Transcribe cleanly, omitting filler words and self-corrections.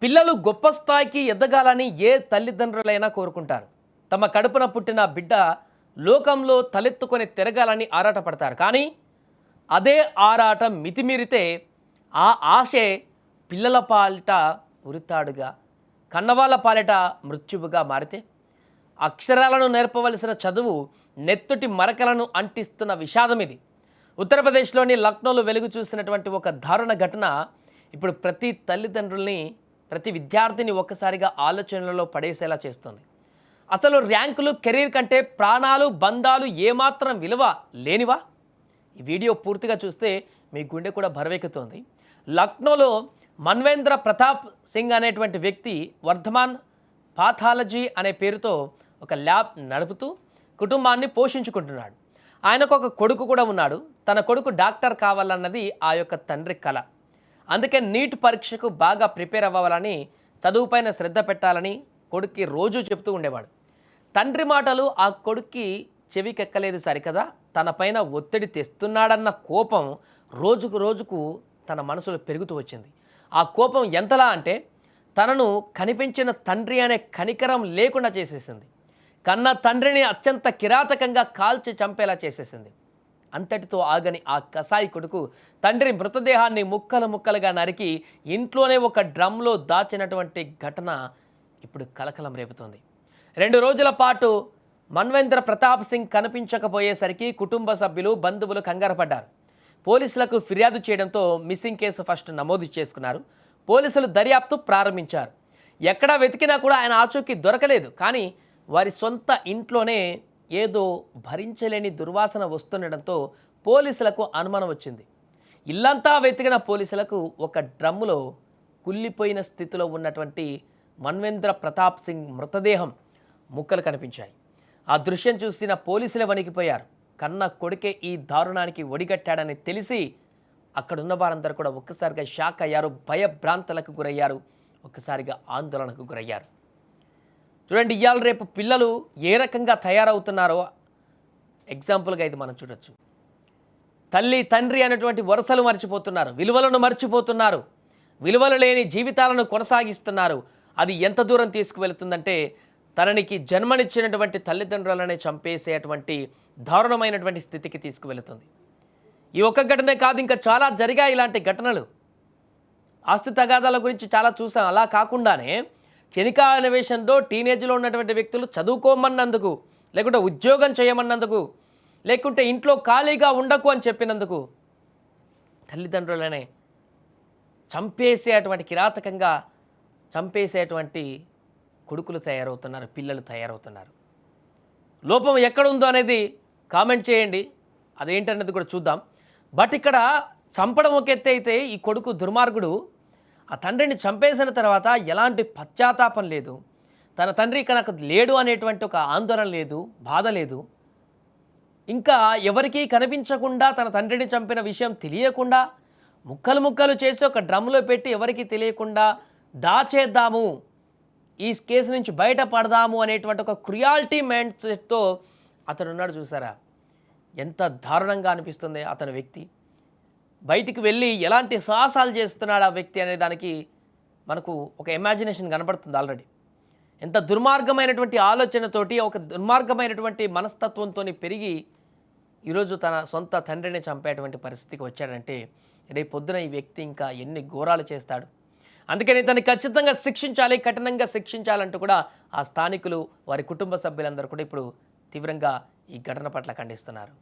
పిల్లలు గొప్ప స్థాయికి ఎదగాలని ఏ తల్లిదండ్రులైనా కోరుకుంటారు. తమ కడుపున పుట్టిన బిడ్డ లోకంలో తలెత్తుకొని తిరగాలని ఆరాటపడతారు. కానీ అదే ఆరాటం మితిమీరితే ఆ ఆశే పిల్లల పాలిట ఉరితాడుగా, కన్నవాళ్ళ పాలిట మృత్యువుగా మారితే అక్షరాలను నేర్పవలసిన చదువు నెత్తుటి మరకలను అంటిస్తున్న విషాదం ఇది. ఉత్తరప్రదేశ్లోని లక్నోలో వెలుగు చూసినటువంటి ఒక దారుణ ఘటన ఇప్పుడు ప్రతి తల్లిదండ్రుల్ని, ప్రతి విద్యార్థిని ఒక్కసారిగా ఆలోచనలలో పడేసేలా చేస్తుంది. అసలు ర్యాంకులు, కెరీర్ కంటే ప్రాణాలు, బంధాలు ఏమాత్రం విలువ లేనివా? ఈ వీడియో పూర్తిగా చూస్తే మీ గుండె కూడా బరువెక్కుతోంది. లక్నోలో మన్వేంద్ర ప్రతాప్ సింగ్ అనేటువంటి వ్యక్తి వర్ధమాన్ పాథాలజీ అనే పేరుతో ఒక ల్యాబ్ నడుపుతూ కుటుంబాన్ని పోషించుకుంటున్నాడు. ఆయనకు ఒక కొడుకు కూడా ఉన్నాడు. తన కొడుకు డాక్టర్ కావాలన్నది ఆ యొక్క తండ్రి కల. అందుకే నీట్ పరీక్షకు బాగా ప్రిపేర్ అవ్వాలని, చదువుపైన శ్రద్ధ పెట్టాలని కొడుక్కి రోజు చెప్తూ ఉండేవాడు. తండ్రి మాటలు ఆ కొడుక్కి చెవికెక్కలేదు సరికదా, తన పైన ఒత్తిడి తెస్తున్నాడన్న కోపం రోజుకు రోజుకు తన మనసులో పెరుగుతూ వచ్చింది. ఆ కోపం ఎంతలా అంటే తనను కనిపించిన తండ్రి అనే కనికరం లేకుండా చేసేసింది. కన్న తండ్రిని అత్యంత కిరాతకంగా కాల్చి చంపేలా చేసేసింది. అంతటితో ఆగని ఆ కసాయి కొడుకు తండ్రి మృతదేహాన్ని ముక్కలు ముక్కలుగా నరికి ఇంట్లోనే ఒక డ్రమ్లో దాచినటువంటి ఘటన ఇప్పుడు కలకలం రేపుతోంది. 2 రోజుల పాటు మన్వేంద్ర ప్రతాప్ సింగ్ కనిపించకపోయేసరికి కుటుంబ సభ్యులు, బంధువులు కంగారు పడ్డారు. పోలీసులకు ఫిర్యాదు చేయడంతో మిస్సింగ్ కేసు ఫస్ట్ నమోదు చేసుకున్నారు. పోలీసులు దర్యాప్తు ప్రారంభించారు. ఎక్కడా వెతికినా కూడా ఆయన ఆచూకీ దొరకలేదు. కానీ వారి సొంత ఇంట్లోనే ఏదో భరించలేని దుర్వాసన వస్తుండడంతో పోలీసులకు అనుమానం వచ్చింది. ఇల్లంతా వెతికిన పోలీసులకు ఒక డ్రమ్ములో కుళ్ళిపోయిన స్థితిలో ఉన్నటువంటి మన్వేంద్ర ప్రతాప్ సింగ్ మృతదేహం ముక్కలు కనిపించాయి. ఆ దృశ్యం చూసిన పోలీసులే వణికిపోయారు. కన్న కొడుకే ఈ దారుణానికి ఒడిగట్టాడని తెలిసి అక్కడున్న వారందరూ కూడా ఒక్కసారిగా షాక్ అయ్యారు, భయభ్రాంతలకు గురయ్యారు, ఒక్కసారిగా ఆందోళనకు గురయ్యారు. చూడండి, ఇవాళ రేపు పిల్లలు ఏ రకంగా తయారవుతున్నారో ఎగ్జాంపుల్గా ఇది మనం చూడొచ్చు. తల్లి, తండ్రి అనేటువంటి వరుసలు మర్చిపోతున్నారు, విలువలను మర్చిపోతున్నారు, విలువలు లేని జీవితాలను కొనసాగిస్తున్నారు. అది ఎంత దూరం తీసుకువెళుతుందంటే తననికి జన్మనిచ్చినటువంటి తల్లిదండ్రులనే చంపేసేటువంటి దారుణమైనటువంటి స్థితికి తీసుకువెళుతుంది. ఈ ఒక్క ఘటనే కాదు, ఇంకా చాలా జరిగాయి ఇలాంటి ఘటనలు. ఆస్తి తగాదాల గురించి చాలా చూసాం. అలా కాకుండానే క్షణిక అన్వేషణలో టీనేజ్లో ఉన్నటువంటి వ్యక్తులు చదువుకోమన్నందుకు, లేకుంటే ఉద్యోగం చేయమన్నందుకు, లేకుంటే ఇంట్లో ఖాళీగా ఉండకు అని చెప్పినందుకు తల్లిదండ్రులనే చంపేసేటువంటి, కిరాతకంగా చంపేసేటువంటి కొడుకులు తయారవుతున్నారు, పిల్లలు తయారవుతున్నారు. లోపం ఎక్కడుందో అనేది కామెంట్ చేయండి, అదేంటనేది కూడా చూద్దాం. బట్ ఇక్కడ చంపడం ఒక ఎత్తు అయితే, ఈ కొడుకు దుర్మార్గుడు ఆ తండ్రిని చంపేసిన తర్వాత ఎలాంటి పశ్చాత్తాపం లేదు, తన తండ్రి ఇక నాకు లేడు అనేటువంటి ఒక ఆందోళన లేదు, బాధ లేదు. ఇంకా ఎవరికీ కనిపించకుండా తన తండ్రిని చంపిన విషయం తెలియకుండా ముక్కలు ముక్కలు చేసి ఒక డ్రమ్లో పెట్టి ఎవరికీ తెలియకుండా దాచేద్దాము, ఈ కేసు నుంచి బయటపడదాము అనేటువంటి ఒక క్రుయాలిటీ మైండ్ సెట్తో అతను ఉన్నాడు. చూసారా ఎంత దారుణంగా అనిపిస్తుంది. అతని వ్యక్తి బయటికి వెళ్ళి ఎలాంటి సాహసాలు చేస్తున్నాడు ఆ వ్యక్తి అనే దానికి మనకు ఒక ఇమాజినేషన్ కనబడుతుంది ఆల్రెడీ. ఎంత దుర్మార్గమైనటువంటి ఆలోచనతోటి, ఒక దుర్మార్గమైనటువంటి మనస్తత్వంతో పెరిగి ఈరోజు తన సొంత తండ్రిని చంపేటువంటి పరిస్థితికి వచ్చాడంటే రేపు పొద్దున ఈ వ్యక్తి ఇంకా ఎన్ని ఘోరాలు చేస్తాడు. అందుకని తను ఖచ్చితంగా శిక్షించాలి, కఠినంగా శిక్షించాలంటూ కూడా ఆ స్థానికులు, వారి కుటుంబ సభ్యులందరూ కూడా ఇప్పుడు తీవ్రంగా ఈ ఘటన పట్ల ఖండిస్తున్నారు.